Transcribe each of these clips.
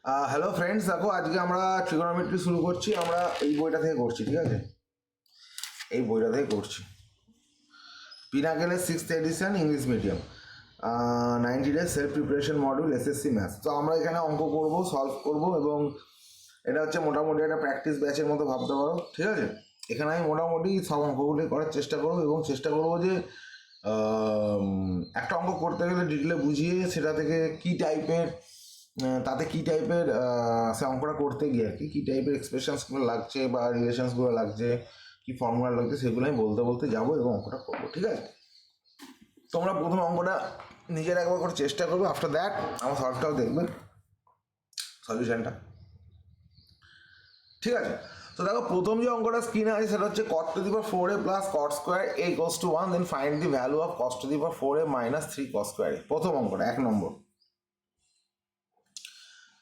Hello friends, দেখো আজকে আমরা ট্রিগোনোমেট্রি শুরু করছি। আমরা এই বইটা থেকে করছি, ঠিক আছে? এই বইটা থেকে করছি পিনাকেলের 6th edition English medium 90 days self preparation module SSC maths. তো আমরা এখানে অঙ্ক করব, সলভ করব, এবং এটা হচ্ছে মোটামুটি একটা প্র্যাকটিস ব্যাচের মতো ভাবতে পারো, ঠিক আছে? এখানে আমি মোটামুটি সব অঙ্কগুলি করার চেষ্টা করবো এবং চেষ্টা করবো যে একটা অঙ্ক করতে গেলে ডিটেলে বুঝিয়ে সেটা থেকে কী টাইপের তাতে কী টাইপের সে অঙ্কটা করতে গিয়ে আর কি কী টাইপের এক্সপ্রেশনসগুলো লাগছে বা রিলেশনসগুলো লাগছে, কী ফর্মুলা লাগছে, সেগুলো আমি বলতে বলতে যাবো এবং অঙ্কটা করবো, ঠিক আছে? তোমরা প্রথম অঙ্কটা নিজের একবার করে চেষ্টা করবে, আফটার দ্যাট আমার সলভটাও দেখবে, সলিউশনটা, ঠিক আছে? তো দেখো প্রথম যে অঙ্কটা স্ক্রিনে আছে সেটা হচ্ছে cot to the power 4a plus cot square a equals to 1, then find the value of cos to the power 4a minus 3 cos square a। প্রথম অঙ্কটা 1 নম্বর।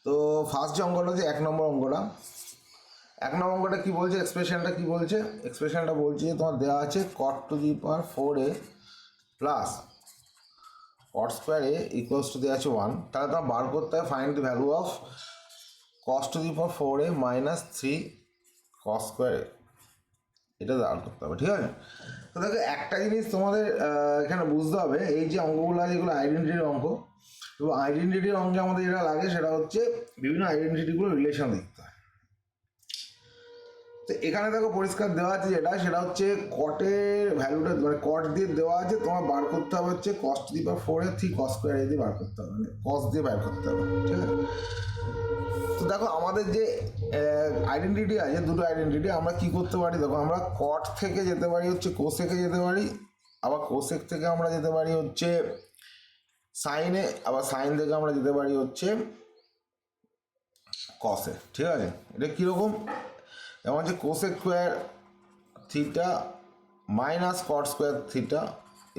তো ফার্স্ট যে অঙ্কটা হচ্ছে 1 নম্বর অঙ্কটা। 1 নম্বর অঙ্কটা কী বলছে, এক্সপ্রেশনটা কী বলছে? এক্সপ্রেশনটা বলছে যে তোমার দেওয়া আছে cot to the power 4a plus cot square a equals to দেওয়া আছে 1। তাহলে তোমার বার করতে হবে find the value of cos to the power 4a minus 3 cos square a। এটা বার করতে হবে, ঠিক আছে? তো দেখো একটা জিনিস তোমাদের এখানে বুঝতে হবে, এই যে অঙ্কগুলো আছে এগুলো আইডেন্টিটির অঙ্ক, এবং আইডেন্টিটির অঙ্কে আমাদের যেটা লাগে সেটা হচ্ছে বিভিন্ন আইডেন্টিটিগুলো রিলেশন দেখতে হয়। তো এখানে দেখো পরিষ্কার দেওয়া আছে যেটা, সেটা হচ্ছে কটের ভ্যালুটা মানে কট দিয়ে দেওয়া আছে, তোমার বার করতে হবে হচ্ছে cos to the power 4 3 cos square দিয়ে বার করতে হবে, মানে cos দিয়ে বার করতে হবে, ঠিক আছে? তো দেখো আমাদের যে আইডেন্টিটি আছে, দুটো আইডেন্টিটি, আমরা কি করতে পারি দেখো, আমরা কট থেকে যেতে পারি হচ্ছে কোসেকে যেতে পারি, আবার কোসেক থেকে আমরা যেতে পারি হচ্ছে সাইনে, আবার সাইন থেকে আমরা যেতে পারি হচ্ছে কসে, ঠিক আছে? এটা কীরকম, যেমন হচ্ছে cosec square theta minus cot square theta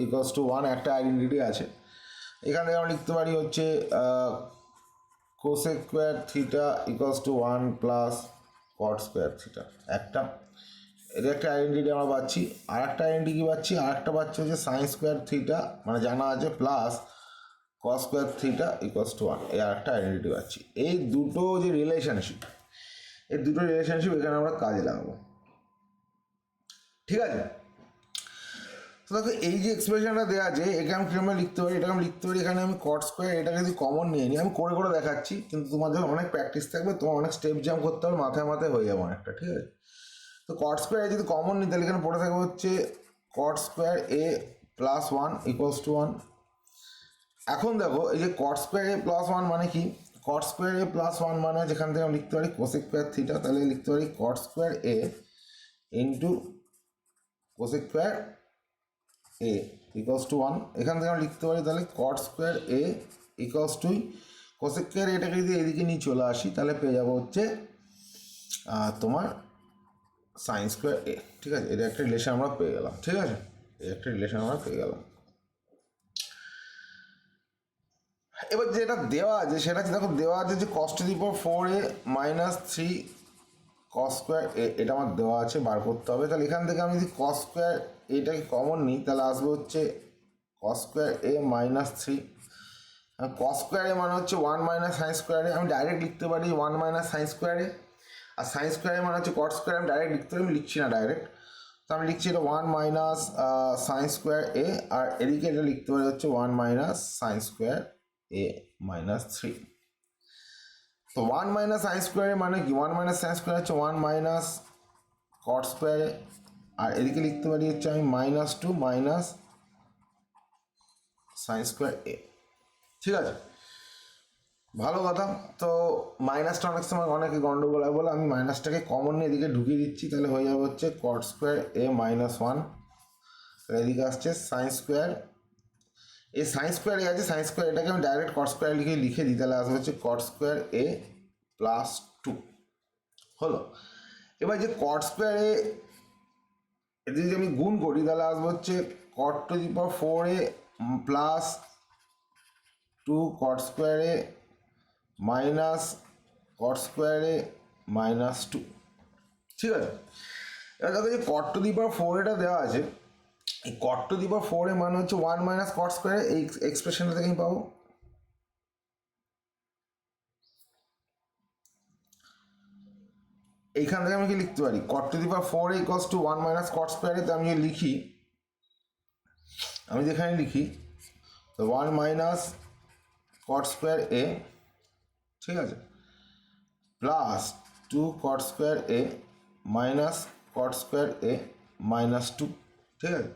equals to 1 একটা আইডেন্টিটি আছে। এখানে আমরা লিখতে পারি হচ্ছে cosec square theta equals to 1 plus cot square theta একটা, এটা একটা আইডেন্টিটি আমরা পাচ্ছি। আর একটা আইডেন্টিটি কী পাচ্ছি, আর একটা পাচ্ছি হচ্ছে সাইন স্কোয়ার থিটা, মানে জানা আছে, plus cos square theta equals to 1, এই আর একটা আইডেন্টিটি পাচ্ছি। এই দুটো যে রিলেশনশিপ, এই দুটো রিলেশনশিপ এখানে আমরা কাজে লাগাবো, ঠিক আছে? তো দেখো এই যে এক্সপ্রেশনটা দেওয়া আছে এখানে আমি কীরকম লিখতে পারি, এটাকে আমি লিখতে পারি, এখানে আমি কট স্কোয়ার এটাকে যদি কমন নিয়ে নিই, আমি করে করে দেখাচ্ছি, কিন্তু তোমার যখন অনেক প্র্যাকটিস থাকবে তোমার অনেক স্টেপ জাম্প করতে হবে, মাথায় মাথায় হয়ে যাবে অনেকটা, ঠিক আছে? তো কট স্কোয়ার যদি কমন নিই তাহলে এখানে পড়ে থাকবে হচ্ছে কট square A plus 1 equals to 1। এখন দেখো এই যে কট স্কোয়ার এ প্লাস 1 মানে কি, কট স্কোয়ার এ প্লাস 1 মানে যেখান থেকে আমি লিখতে পারি কোসেক স্কোয়ার থিটা, তাহলে লিখতে পারি কট square A into cosec square A equals to 1। এখান থেকে আমরা লিখতে পারি তাহলে কট square A equals to cosec square এটাকে যদি এদিকে নিয়ে চলে আসি তাহলে পেয়ে যাবো হচ্ছে তোমার সাইন স্কোয়ার এ, ঠিক আছে? এটা একটা রিলেশন আমরা পেয়ে গেলাম, ঠিক আছে? এই একটা রিলেশন আমরা পেয়ে গেলাম। এবার যেটা দেওয়া আছে সেটা হচ্ছে দেখো দেওয়া আছে যে cos to the power 4a minus 3 cos square a, এটা আমার দেওয়া আছে, বার করতে হবে। তাহলে এখান থেকে আমি যদি cos স্কোয়ার এটাকে কমন নিই তাহলে আসবে হচ্ছে cos square a minus 3। cos square এ মানে হচ্ছে 1 মাইনাস সাইন স্কোয়ার এ, আমি ডাইরেক্ট লিখতে পারি 1 মাইনাস সাইন স্কোয়ার এ। আর সাইন স্কোয়ার এ মানে হচ্ছে cot স্কোয়ার, আমি ডাইরেক্ট লিখতে পারি, আমি লিখছি না ডাইরেক্ট, তো আমি লিখছি এটা 1 মাইনাস সাইন স্কোয়ার এ, আর এদিকে এটা লিখতে পারি হচ্ছে 1 minus sine square a minus 3। তো 1 মাইনাস সাইন স্কোয়ারের মানে কি, 1 মাইনাস সাইন স্কোয়ার হচ্ছে 1 মাইনাস কট স্কোয়ারে, আর এদিকে লিখতে পারি হচ্ছে আমি মাইনাস 2 মাইনাস সাইন স্কোয়ার এ, ঠিক আছে? ভালো কথা। তো মাইনাসটা অনেক সময় অনেকে গন্ডগোল হয় বলে আমি মাইনাসটাকে কমন নিয়ে এদিকে ঢুকিয়ে দিচ্ছি, তাহলে হয়ে যাবে হচ্ছে কট স্কোয়ার এ মাইনাস 1, এদিকে আসছে সাইন স্কোয়ার, এই সাইন স্কোয়ার এ আছে, সাইন স্কোয়ার এটাকে আমি ডাইরেক্ট কট স্কোয়ার লিখে দিই, তাহলে আসবে হচ্ছে কট স্কোয়ার এ প্লাস 2 হলো। এবার যে কট স্কোয়ার এ যদি আমি গুণ করি তাহলে আসবে হচ্ছে cot to the power 4a plus 2 cot square a minus cot square a minus 2, ঠিক আছে? এবার দেখো যে কট টু দি পাওয়ার 4 এটা দেওয়া আছে, এই কট টু দি পাওয়ার 4 এ মানে হচ্ছে 1 মাইনাস কট স্কোয়ার, এই এক্সপ্রেশনটা থেকে আমি পাবো। এইখান থেকে আমি কি লিখতে পারি cot to the power 4 equals to 1 minus cot স্কোয়ারে, তো আমি লিখি, আমি যেখানে লিখি 1 মাইনাস কট স্কোয়ার এ, ঠিক আছে, plus 2 cot square a minus cot square a minus 2, ঠিক আছে।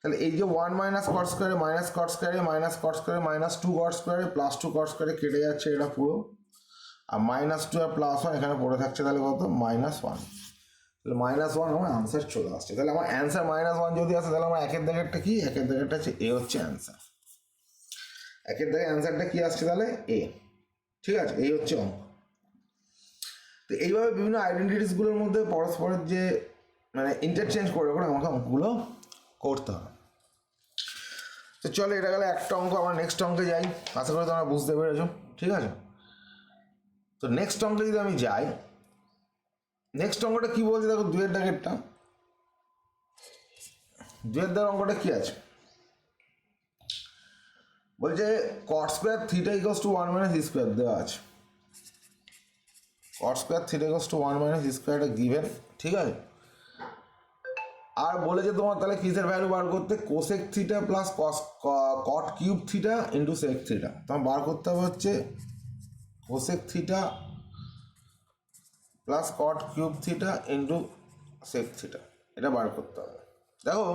তাহলে এই যে 1 মাইনাস কট স্কোয়ারে মাইনাস কট স্কোয়ারে মাইনাস কট স্কোয়ারে মাইনাস 2 কট স্কোয়ারে প্লাস 2 কট স্কোয়ারে কেটে যাচ্ছে এটা পুরো, আর মাইনাস 2 আর প্লাস 1 এখানে পড়ে থাকছে, তাহলে কত -1, তাহলে -1 আমার আনসার চলে আসছে। তাহলে আমার অ্যান্সার -1 যদি আসে তাহলে আমার একের দাগেরটা কি, একের দাগেরটা হচ্ছে এ হচ্ছে অ্যান্সার, একের দাগের অ্যান্সারটা কি আসছে তাহলে এ, ঠিক আছে, এই হচ্ছে অঙ্ক। তো এইভাবে বিভিন্ন আইডেন্টিটিসগুলোর মধ্যে পরস্পরের যে মানে ইন্টারচেঞ্জ করে করে আমাকে অঙ্কগুলো করতে হবে। তো চলো, এটা গেলে একটা অঙ্ক, আমার নেক্সট অঙ্কে যাই, আশা করি তোমরা বুঝতে পেরেছো, ঠিক আছে। তো নেক্সট অঙ্কে যদি আমি যাই, নেক্সট অঙ্কটা কি বলছে দেখো, 2 এর দাগেরটা, 2 এর দাগের অঙ্কটা কি আছে বলছে cot square theta equals to 1 minus square দেওয়া আছে, cot square theta equals to 1 minus স্কোয়ারটা গিভেন, ঠিক আছে। আর বলেছে তোমার তাহলে কিসের ভ্যালু বার করতে, cosec theta plus cot cube theta into sec theta, তোমার বার করতে হবে হচ্ছে cosec theta plus cot cube theta into sec theta, এটা বার করতে হবে। দেখো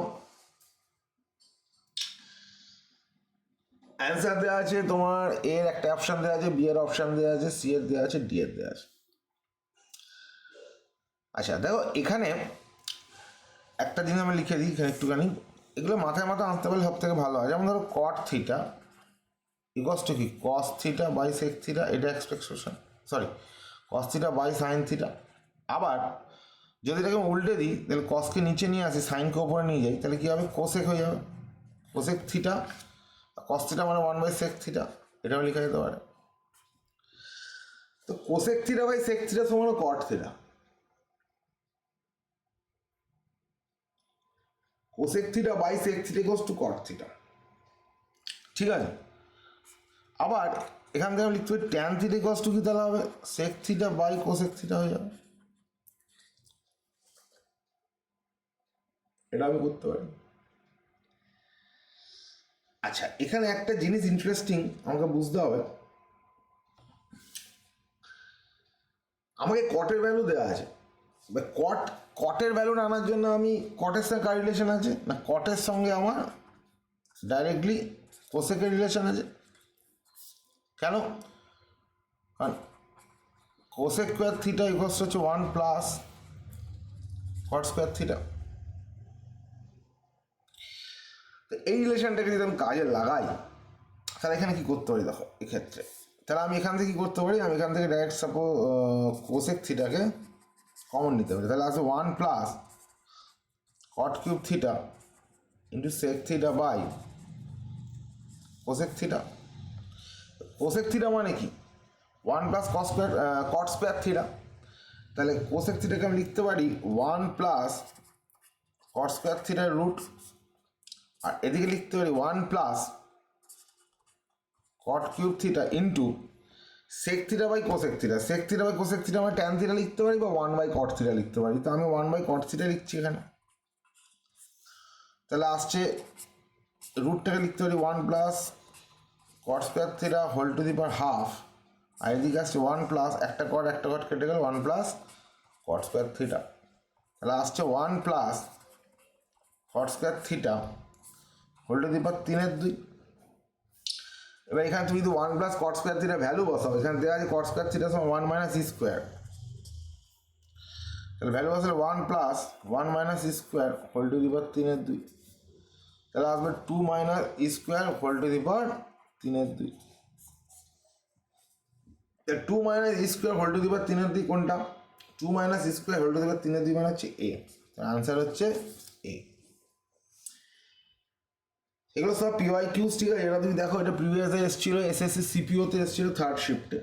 অ্যান্সার দেওয়া আছে তোমার, এর একটা অপশান দেওয়া আছে, বি এর অপশান দেওয়া আছে, সি এর দেওয়া আছে, ডি এর দেওয়া আছে। আচ্ছা দেখো, এখানে একটা জিনিস আমি লিখে দিই এখানে একটুখানি, এগুলো মাথায় মাথায় আনতে পারলে সব থেকে ভালো হয়। যেমন ধরো কট থিটা ইকুয়ালস টু কি, cos theta by sec theta, এটা expression, sorry cos theta by sine theta. আবার যদি এটাকে উল্টে দিই, তাহলে কসকে নিচে নিয়ে আসি, সাইনকে ওপরে নিয়ে যাই, তাহলে কী হবে, কোসেক হয়ে যাবে, কোসেক থিটা, কস থিটা মানে 1 বাই সেক থিটা, এটাও লেখা যেতে পারে। তো cosec theta by sec theta সমান cot theta, cosec theta by sec theta equals to cot theta, ঠিক আছে। আবার এখান থেকে আমি লিখতে পারি ট্যান থিটা ইকুয়ালস টু কি, তাহলে হবে sec theta by cosec theta হয়ে যাবে, এটা আমি করতে পারি। আচ্ছা, এখানে একটা জিনিস ইন্টারেস্টিং আমাকে বুঝতে হবে, আমাকে কটের ভ্যালু দেওয়া আছে, কটের ভ্যালু আনার জন্য আমি কটের সঙ্গে কার রিলেশন আছে না, কটের সঙ্গে আমার ডাইরেক্টলি কোসেকের রিলেশন আছে। কেন, কারণ কোসেক স্কোয়ার থিটা ইকুয়ালস হচ্ছে 1 প্লাস কট স্কোয়ার থিটা। তো এই রিলেশনটাকে যদি আমি কাজে লাগাই, তাহলে এখানে কী করতে পারি দেখো, এক্ষেত্রে তাহলে আমি এখান থেকে কী করতে পারি, আমি এখান থেকে ডাইরেক্ট সাপোজ কোসেক থিটাকে কমন নিতে পারি, তাহলে আসবে 1 plus cot cube theta into sec theta by cosec theta. Cosec theta মানে কি, 1 প্লাস কট স্কোয়ার থিটা, তাহলে কোসেক থিটাকে আমি লিখতে পারি 1 প্লাস কট স্কোয়ার থিটার রুট, আর এদিকে লিখতে পারি 1 plus cot cube theta into sec theta by cosec theta, sec theta by cosec theta মানে ট্যান থিটা লিখতে পারি বা 1 বাই কট থিটা লিখতে পারি, তো আমি 1 বাই কট থিটা লিখছি এখানে। তাহলে আসছে রুটটাকে লিখতে পারি 1 plus cot square theta whole to the power half, আর এদিকে আসছে 1 প্লাস একটা কট কেটে গেল 1 প্লাস কট স্কোয়ার থিটা, তাহলে আসছে 1 plus cot square theta whole to the power 3/2। এবার এখানে তুমি যদি 1 plus cot square theta value বসাও, এখানে দেওয়া আছে কট স্কোয়ার থিটা সমান 1 মাইনাস স্কোয়ার, তাহলে ভ্যালু বসালে 1 plus 1 minus square whole to the power 3/2, তাহলে আসবে 2 minus square whole to the power 3/2। 2 minus square whole to the power 3/2 কোনটা, 2 minus square whole to the power 3/2 মানে হচ্ছে এ, answer হচ্ছে এ। এগুলো সব PYQs, ঠিক আছে, এটা তুমি দেখো, এটা প্রিভিয়াসে এসেছিলো, SSC CPO তে এসেছিলো 3rd শিফটে।